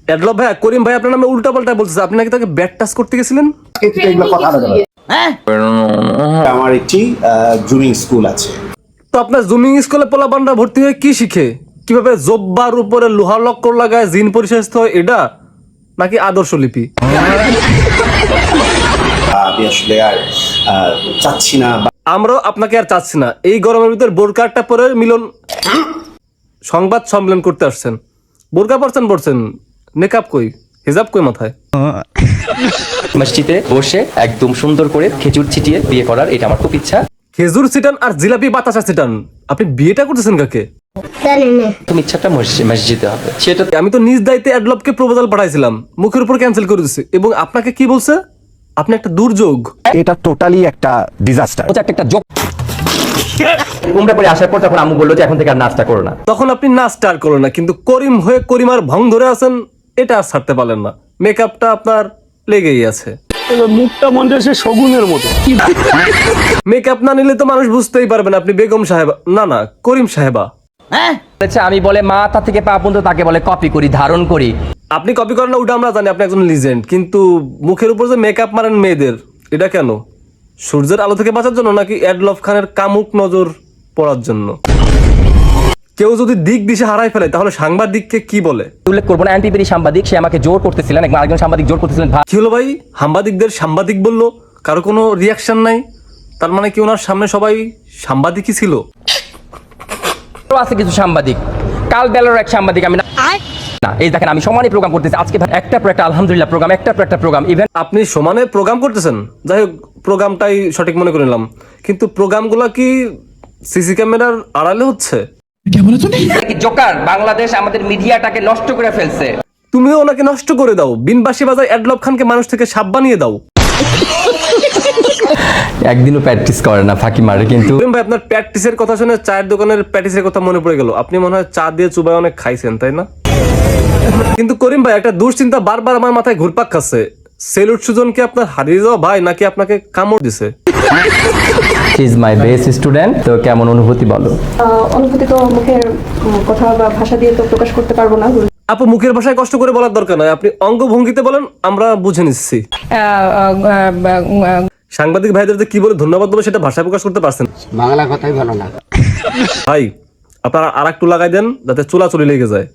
অ্যাডলব ভাই, করিম ভাই আপনার নামে উল্টাপাল্টা বলতেছে, আপনি নাকি তাকে ব্যাট টাচ করতে গেছিলেন? আমার একটি জুমিং স্কুল আছে। তো আপনার জুমিং স্কুলে পোলাপানরা ভর্তি হয়ে কি শিখে? কিভাবে জব্বার উপরে লোহার লক্কর লাগায় জিন পরিশাস্ত হয় এটা, নাকি আদর্শ লিপি? আমি আসলে আর চাচ্ছি না। আমরাও আপনাকে আর চাচ্ছি না। এই গরমের ভিতর বোরকাটা পরে মিলন সংবাদ সম্মেলন করতে আসছেন, বোরকা পরছেন, মেকআপ কই, হিজাব কই মাথায়? মসজিদে বসে একদম সুন্দর করে খেজুর ছিটিয়ে বিয়ে করার এটা আমার খুব ইচ্ছা। খেজুর ছিটান আর জিলাপি বাতাসা ছিটান, আপনি বিয়েটা করতেছেন কাকে? তুমি ইচ্ছাটা মসজিদে হবে সেটা। আমি তো নিজ দায়িত্বে অ্যাডলবকে প্রপোজাল পাঠাইছিলাম, মুখের উপর ক্যান্সেল করে দিচ্ছে, এবং আপনাকে কি বলছে? আপনি একটা দুর্যোগ। এটা টোটালি একটা ডিজাস্টার। একটা জোক উমরা পরে আসার পর তখন আম্মু বললো যে এখন থেকে আর নাচটা করো না। তখন আপনি নাচ স্টার্ট করলেন না, কিন্তু করিম হয়ে করিমার ভং ধরে আছেন, এটা আর ছাড়তে পারলেন না। মেকআপটা আপনার লেগেই আছে, মুখটা মনে হচ্ছে শগুনের মতো। মেকআপ না নিলে তো মানুষ বুঝতেই পারবে না আপনি বেগম সাহেবা না করিম সাহেবা। আমি বলে মাথা থেকে পা পর্যন্ত তাকে বলে কপি করি, ধারণ করি। আপনি কপি করেন না ওটা আমরা জানি, আপনি একজন লিজেন্ড, কিন্তু মুখের উপর যে মেকআপ মারেন মেয়েদের, এটা কেন? সূর্যের আলো থেকে বাঁচার জন্য, নাকি অ্যাডলফ খানের কামুক নজর পড়ার জন্য? কেউ যদি দিক দিশা হারাই ফেলে তাহলে সাংবাদিককে কি বলে? উল্লেখ করবো না, অ্যান্টিপেরি সাংবাদিক, সে আমাকে জোর করতেছিলেন, আরেকজন সাংবাদিক জোর করতেছিলেন। কি হলো ভাই, সাংবাদিকদের সাংবাদিক বললো, কারো কোনো রিয়াকশন নাই, তার মানে কি ওনার সামনে সবাই সাংবাদিকই ছিল? আছে কিছু সাংবাদিক, কাল বেলার এক সাংবাদিক, আমি না এই দেখেন আমি সমানে প্রোগ্রাম করতেছি আজকে, একটা পর একটা আলহামদুলিল্লাহ প্রোগ্রাম, একটা পর একটা প্রোগ্রাম। ইভেন আপনি সমানে প্রোগ্রাম করতেছেন, যাই হোক প্রোগ্রামটাই সঠিক মনে করে নিলাম, কিন্তু প্রোগ্রামগুলো কি সিসি ক্যামেরার আড়ালে হচ্ছে? জোকার বাংলাদেশ আমাদের মিডিয়াটাকে নষ্ট করে ফেলছে। তুমিও ওনাকে নষ্ট করে দাও, বিনবাসী বাজায় অ্যাডলব খানকে মানুষ থেকে সাপ বানিয়ে দাও। একদিনও প্র্যাকটিস করে না, ফাঁকি মারে। কিন্তু ভাই আপনার প্র্যাকটিসের কথা শুনে চায়ের দোকানের প্র্যাকটিসের কথা মনে পড়ে গেল। আপনি মনে হয় চা দিয়ে চুবাই অনেক খাইছেন, তাই না? কিন্তু করিম ভাই, একটা দুশ্চিন্তা বারবার আমার মাথায় ঘুরপাক খাচ্ছে। সেলুট সুজন কি আপনার হারিয়ে যাওয়া ভাই, নাকি আপনাকে কামড় দিছে? Is my best student. তো কেমন অনুভূতি বলো? অনুভূতি তো মুখের কথা বা ভাষা দিয়ে তো প্রকাশ করতে পারবো না। আপু মুখের ভাষায় কষ্ট করে বলার দরকার নাই, আপনি অঙ্গভঙ্গিতে বলেন, আমরা বুঝে নিচ্ছি। সাংবাদিক ভাইদের যে কি বলে ধন্যবাদ দেবো সেটা ভাষায় প্রকাশ করতে পারছেন? বাংলা কথাই ভালো না ভাই আপনারা আর একটু লাগাই দেন যাতে চুলাচুলি লেগে যায়।